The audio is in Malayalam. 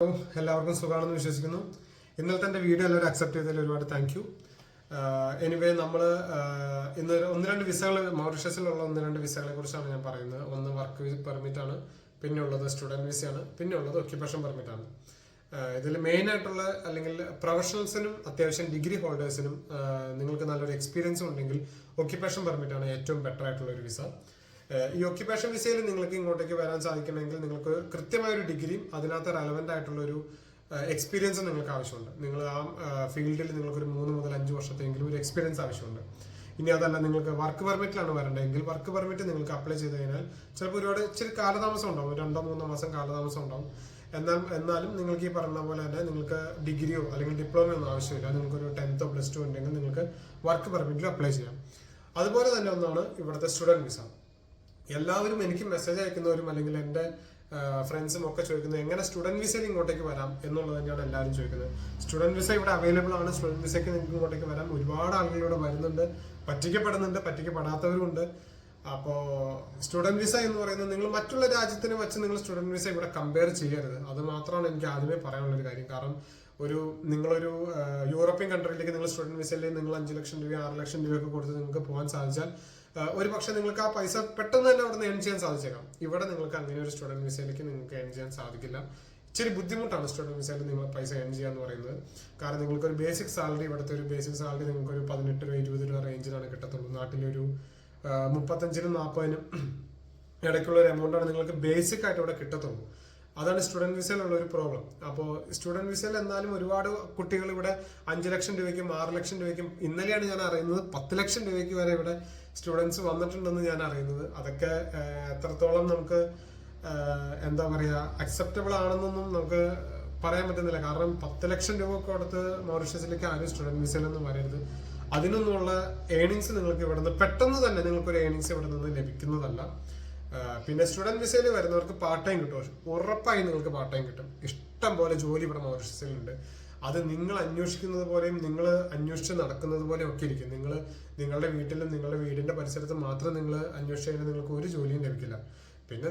എല്ലാവർക്കും സുഖമാണെന്ന് വിശ്വസിക്കുന്നു. ഇന്നലത്തെ എൻ്റെ വീഡിയോ എല്ലാവരും അക്സെപ്റ്റ് ചെയ്തതിൽ ഒരുപാട് താങ്ക് യു. എനിവേ നമ്മൾ ഇന്ന് ഒന്ന് രണ്ട് വിസകൾ മൗറീഷ്യസിലുള്ള ഒന്ന് രണ്ട് വിസകളെ കുറിച്ചാണ് ഞാൻ പറയുന്നത്. ഒന്ന് വർക്ക് പെർമിറ്റ് ആണ്, പിന്നെ ഉള്ളത് സ്റ്റുഡൻറ് വിസയാണ്, പിന്നെ ഉള്ളത് ഒക്യുപ്പേഷൻ പെർമിറ്റ് ആണ്. ഇതിൽ മെയിൻ ആയിട്ടുള്ള അല്ലെങ്കിൽ പ്രൊഫഷണൽസിനും അത്യാവശ്യം ഡിഗ്രി ഹോൾഡേഴ്സിനും നിങ്ങൾക്ക് നല്ലൊരു എക്സ്പീരിയൻസും ഉണ്ടെങ്കിൽ ഒക്യുപ്പേഷൻ പെർമിറ്റ് ആണ് ഏറ്റവും ബെറ്റർ ആയിട്ടുള്ള ഒരു വിസ. ഈ ഒക്യുപ്പേഷൻ വിസയിൽ നിങ്ങൾക്ക് ഇങ്ങോട്ടേക്ക് വരാൻ സാധിക്കണമെങ്കിൽ നിങ്ങൾക്ക് കൃത്യമായ ഒരു ഡിഗ്രിയും അതിനകത്ത് റെലവെന്റ് ആയിട്ടുള്ള ഒരു എക്സ്പീരിയൻസും നിങ്ങൾക്ക് ആവശ്യമുണ്ട്. നിങ്ങൾ ആ ഫീൽഡിൽ നിങ്ങൾക്ക് ഒരു 3 മുതൽ 5 വർഷത്തെങ്കിലും ഒരു എക്സ്പീരിയൻസ് ആവശ്യമുണ്ട്. ഇനി അതല്ല നിങ്ങൾക്ക് വർക്ക് പെർമിറ്റിലാണ് വരേണ്ടതെങ്കിൽ വർക്ക് പെർമിറ്റ് നിങ്ങൾക്ക് അപ്ലൈ ചെയ്ത് കഴിഞ്ഞാൽ ചിലപ്പോൾ ഇച്ചിരി കാലതാമസം ഉണ്ടാവും, 2-3 മാസം കാലതാമസം ഉണ്ടാവും. എന്നാലും നിങ്ങൾക്ക് ഈ പറഞ്ഞ പോലെ തന്നെ നിങ്ങൾക്ക് ഡിഗ്രിയോ അല്ലെങ്കിൽ ഡിപ്ലോമയോ ഒന്നും ആവശ്യമില്ല. നിങ്ങൾക്കൊരു 10th +2 ഉണ്ടെങ്കിൽ നിങ്ങൾക്ക് വർക്ക് പെർമിറ്റിൽ അപ്ലൈ ചെയ്യാം. അതുപോലെ തന്നെ ഒന്നാണ് ഇവിടുത്തെ സ്റ്റുഡൻറ് വിസ. എല്ലാവരും എനിക്ക് മെസ്സേജ് അയക്കുന്നവരും അല്ലെങ്കിൽ എൻ്റെ ഫ്രണ്ട്സും ഒക്കെ ചോദിക്കുന്നത് എങ്ങനെ സ്റ്റുഡൻറ് വിസയിൽ ഇങ്ങോട്ടേക്ക് വരാം എന്നുള്ളത് തന്നെയാണ് എല്ലാവരും ചോദിക്കുന്നത്. സ്റ്റുഡൻറ് വിസ ഇവിടെ അവൈലബിൾ ആണ്. സ്റ്റുഡൻറ് വിസയ്ക്ക് നിങ്ങൾക്ക് ഇങ്ങോട്ടേക്ക് വരാം. ഒരുപാട് ആളുകളിവിടെ വരുന്നുണ്ട്, പറ്റിക്കപ്പെടുന്നുണ്ട്, പറ്റിക്കപ്പെടാത്തവരും ഉണ്ട്. അപ്പോൾ സ്റ്റുഡൻറ് വിസ എന്ന് പറയുന്നത് നിങ്ങൾ മറ്റുള്ള രാജ്യത്തിനെ വെച്ച് നിങ്ങൾ സ്റ്റുഡൻറ് വിസ ഇവിടെ കമ്പയർ ചെയ്യരുത്. അത് മാത്രമാണ് എനിക്ക് ആദ്യമേ പറയാനുള്ളൊരു കാര്യം. കാരണം നിങ്ങളൊരു യൂറോപ്യൻ കൺട്രിയിലേക്ക് നിങ്ങൾ സ്റ്റുഡൻറ് വിസയിൽ നിങ്ങൾ 5 ലക്ഷം രൂപ 6 ലക്ഷം രൂപയൊക്കെ കൊടുത്ത് നിങ്ങൾക്ക് പോകാൻ സാധിച്ചാൽ ഒരു പക്ഷേ നിങ്ങൾക്ക് ആ പൈസ പെട്ടെന്ന് തന്നെ അവിടെ നിന്ന് ഏൺ ചെയ്യാൻ സാധിച്ചേക്കാം. ഇവിടെ നിങ്ങൾക്ക് അങ്ങനെ ഒരു സ്റ്റുഡൻറ് വിസയിലേക്ക് നിങ്ങൾക്ക് ഏൺ ചെയ്യാൻ സാധിക്കില്ല. ഇച്ചിരി ബുദ്ധിമുട്ടാണ് സ്റ്റുഡൻറ് വിസയിൽ നിങ്ങൾ പൈസ ഏൺ ചെയ്യുക എന്ന് പറയുന്നത്. കാരണം നിങ്ങൾക്കൊരു ബേസിക് സാലറി, ഇവിടുത്തെ ഒരു ബേസിക് സാലറി നിങ്ങൾക്കൊരു 18 രൂപ 20 രൂപ റേഞ്ചിലാണ് കിട്ടത്തുള്ളൂ. നാട്ടിലൊരു 35-നും 40-നും ഇടയ്ക്കുള്ള ഒരു എമൗണ്ടാണ് നിങ്ങൾക്ക് ബേസിക് ആയിട്ട് ഇവിടെ കിട്ടത്തുള്ളൂ. അതാണ് സ്റ്റുഡൻറ് വിസയിലുള്ള ഒരു പ്രോബ്ലം. അപ്പോൾ സ്റ്റുഡൻറ് വിസയിൽ എന്നാലും ഒരുപാട് കുട്ടികൾ ഇവിടെ 5 ലക്ഷം രൂപയ്ക്കും 6 ലക്ഷം രൂപയ്ക്കും, ഇന്നലെയാണ് ഞാൻ അറിയുന്നത് 10 ലക്ഷം രൂപയ്ക്ക് വരെ ഇവിടെ സ്റ്റുഡൻസ് വന്നിട്ടുണ്ടെന്ന് ഞാൻ അറിയുന്നത്. അതൊക്കെ എത്രത്തോളം നമുക്ക് എന്താ പറയുക അക്സെപ്റ്റബിൾ ആണെന്നൊന്നും നമുക്ക് പറയാൻ പറ്റുന്നില്ല. കാരണം 10 ലക്ഷം രൂപ കൊടുത്ത് മൗറീഷ്യസിലേക്ക് ആരും സ്റ്റുഡൻറ് വിസയിലൊന്നും വരരുത്. അതിനൊന്നുമുള്ള ഏണിങ്സ് നിങ്ങൾക്ക് ഇവിടെ നിന്ന് പെട്ടെന്ന് തന്നെ നിങ്ങൾക്കൊരു ഏണിങ്സ് ഇവിടെ നിന്ന് ലഭിക്കുന്നതല്ല. പിന്നെ സ്റ്റുഡൻറ് വിസയിൽ വരുന്നവർക്ക് പാർട്ട് ടൈം കിട്ടും. ഉറപ്പായി നിങ്ങൾക്ക് പാർട്ട് ടൈം കിട്ടും. ഇഷ്ടം പോലെ ജോലി ഇവിടെ മൗറീഷ്യസിലുണ്ട്. അത് നിങ്ങൾ അന്വേഷിക്കുന്നത് പോലെയും നിങ്ങൾ അന്വേഷിച്ച് നടക്കുന്നത് പോലെയും ഒക്കെ ഇരിക്കും. നിങ്ങളുടെ വീട്ടിലും നിങ്ങളുടെ വീടിന്റെ പരിസരത്ത് മാത്രം നിങ്ങൾ അന്വേഷിച്ച് കഴിഞ്ഞാൽ നിങ്ങൾക്ക് ഒരു ജോലിയും ലഭിക്കില്ല. പിന്നെ